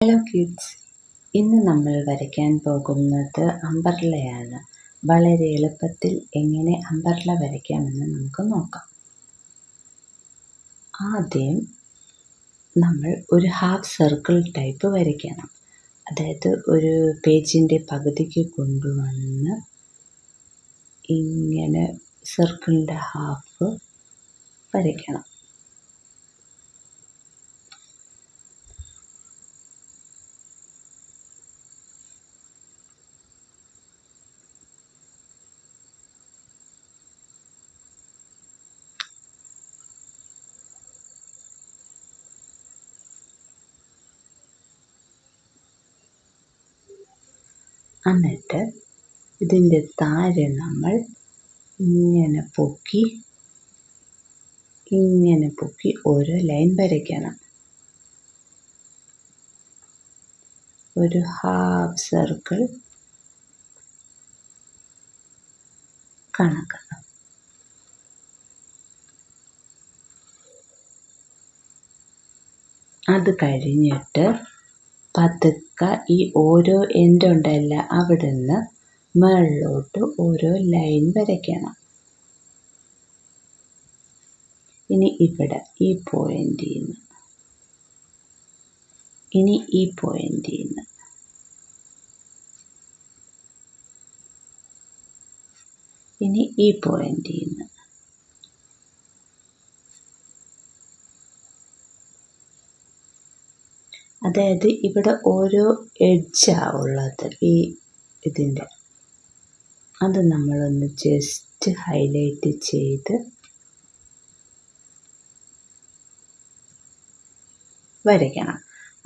Hello kids, ഇന്ന് നമ്മൾ വരയ്ക്കാൻ പോകുന്നത് അംബർലയാണ്. വളരെ എളുപ്പത്തിൽ എങ്ങനെ അംബർല വരയ്ക്കാമെന്ന് നമുക്ക് നോക്കാം. ആദ്യം നമ്മൾ ഒരു ഹാഫ് സർക്കിൾ ടൈപ്പ് വരയ്ക്കണം. അതായത് ഒരു പേജിൻ്റെ പകുതിക്ക് കൊണ്ടുവന്ന് ഇങ്ങനെ സർക്കിളിൻ്റെ ഹാഫ് വരയ്ക്കണം. എന്നിട്ട് ഇതിൻ്റെ താഴെ നമ്മൾ ഇങ്ങനെ പൊക്കി ഓരോ ലൈൻ വരയ്ക്കണം. ഒരു ഹാഫ് സർക്കിൾ കണക്ക്. അത് കഴിഞ്ഞിട്ട് പതുക്കെ ഈ ഓരോ എൻഡ് ഉണ്ടല്ല അവിടുന്ന് മുകളിലോട്ട് ഓരോ ലൈൻ വരയ്ക്കണം. ഇനി ഇവിടെ ഈ പോയിന്റിൽ നിന്ന് ഈ പോയിന്റിൽ നിന്ന് അതായത് ഇവിടെ ഓരോ എഡ്ജാണ് ഉള്ളത്. ഈ ഇതിൻ്റെ അത് നമ്മളൊന്ന് ജസ്റ്റ് ഹൈലൈറ്റ് ചെയ്ത് വരയ്ക്കണം.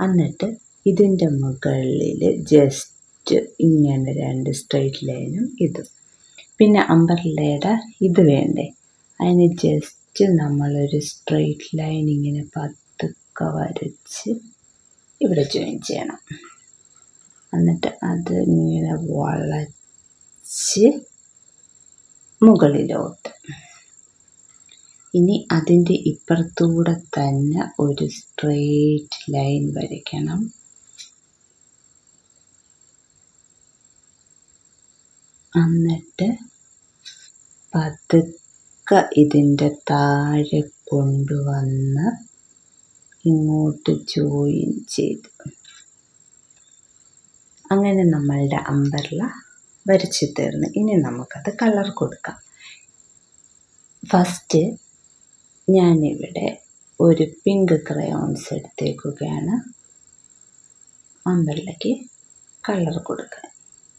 എന്നിട്ട് ഇതിൻ്റെ മുകളിൽ ജസ്റ്റ് ഇങ്ങനെ 2 സ്ട്രെയിറ്റ് ലൈനും ഇതും. പിന്നെ അംബർലയുടെ ഇത് വേണ്ടേ, അതിന് ജസ്റ്റ് നമ്മളൊരു സ്ട്രെയിറ്റ് ലൈൻ ഇങ്ങനെ പതുക്കെ വരച്ച് ഇവിടെ ജോയിൻ ചെയ്യണം. എന്നിട്ട് അത് ഇങ്ങനെ വളച്ച് മുകളിലോട്ട്. ഇനി അതിൻ്റെ ഇപ്പുറത്തൂടെ തന്നെ ഒരു സ്ട്രെയിറ്റ് ലൈൻ വരയ്ക്കണം. എന്നിട്ട് പതുക്കെ ഇതിൻ്റെ താഴെ കൊണ്ടുവന്ന് ഇങ്ങോട്ട് ജോയിൻ ചെയ്ത്. അങ്ങനെ നമ്മളുടെ അംബർല വരച്ചു തീർന്നു. ഇനി നമുക്കത് കളർ കൊടുക്കാം. ഫസ്റ്റ് ഞാനിവിടെ ഒരു പിങ്ക് ക്രയോൺസ് എടുത്തേക്കുകയാണ് അംബർലയ്ക്ക് കളർ കൊടുക്കാൻ.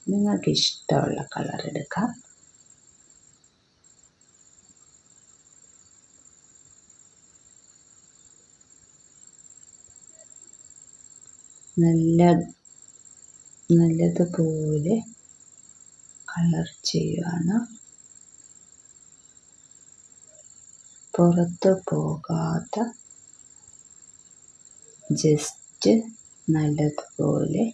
നിങ്ങൾക്ക് ഇഷ്ടമുള്ള കളർ എടുക്കാം. നല്ലതുപോലെ കളർ ചെയ്യുകയാണ്. പുറത്ത് പോകാതെ ജസ്റ്റ് നല്ലതുപോലെ.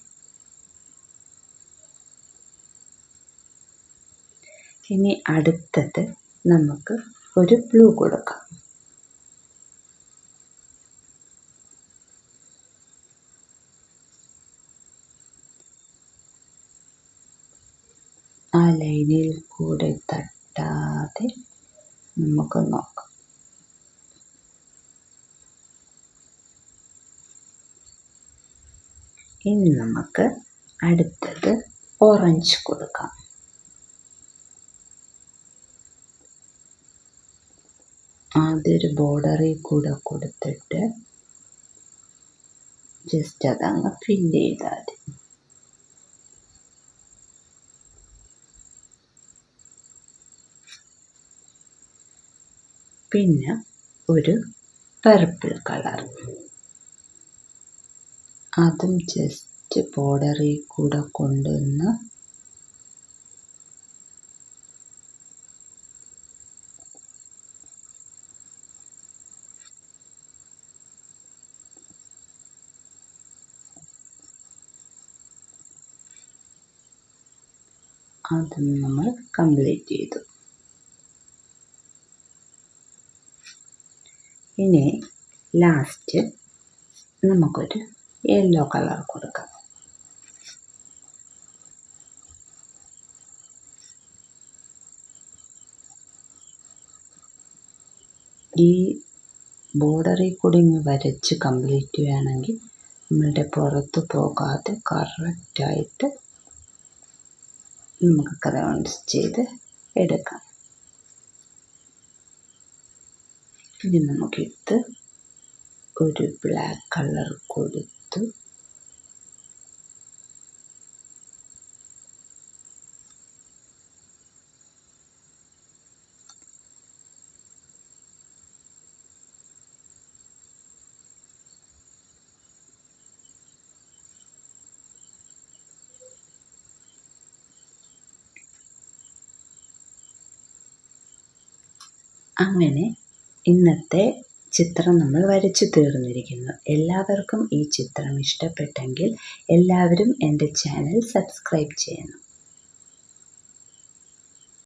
ഇനി അടുത്തത് നമുക്ക് ഒരു ബ്ലൂ കൊടുക്കാം. ആ ലൈനിൽ കൂടെ തട്ടാതെ നമുക്ക് നോക്കാം. ഇനി നമുക്ക് അടുത്തത് ഓറഞ്ച് കൊടുക്കാം. ആദ്യൊരു ബോർഡറിൽ കൂടെ കൊടുത്തിട്ട് ജസ്റ്റ് അതങ്ങ് ഫില്ല് ചെയ്താൽ മതി. പിന്നെ ഒരു പർപ്പിൾ കളർ, അതും ജസ്റ്റ് ബോർഡറിൽ കൂടെ കൊണ്ടുവന്ന് അതും നമ്മൾ കംപ്ലീറ്റ് ചെയ്തു. ഇനി ലാസ്റ്റ് നമുക്കൊരു യെല്ലോ കളർ കൊടുക്കാം. ഈ ബോർഡറിൽ കൂടി വരച്ച് കംപ്ലീറ്റ് ചെയ്യുകയാണെങ്കിൽ നമ്മളുടെ പുറത്ത് പോകാതെ കറക്റ്റായിട്ട് നമുക്ക് ക്രയോൺസ് ചെയ്ത് എടുക്കാം. ഇനി നമുക്കിത് ഒരു ബ്ലാക്ക് കളർ കൊടുത്ത് അങ്ങനെ ഇന്നത്തെ ചിത്രം നമ്മൾ വരച്ചു തീർന്നിരിക്കുന്നു. എല്ലാവർക്കും ഈ ചിത്രം ഇഷ്ടപ്പെട്ടെങ്കിൽ എല്ലാവരും എൻ്റെ ചാനൽ സബ്സ്ക്രൈബ് ചെയ്യണം.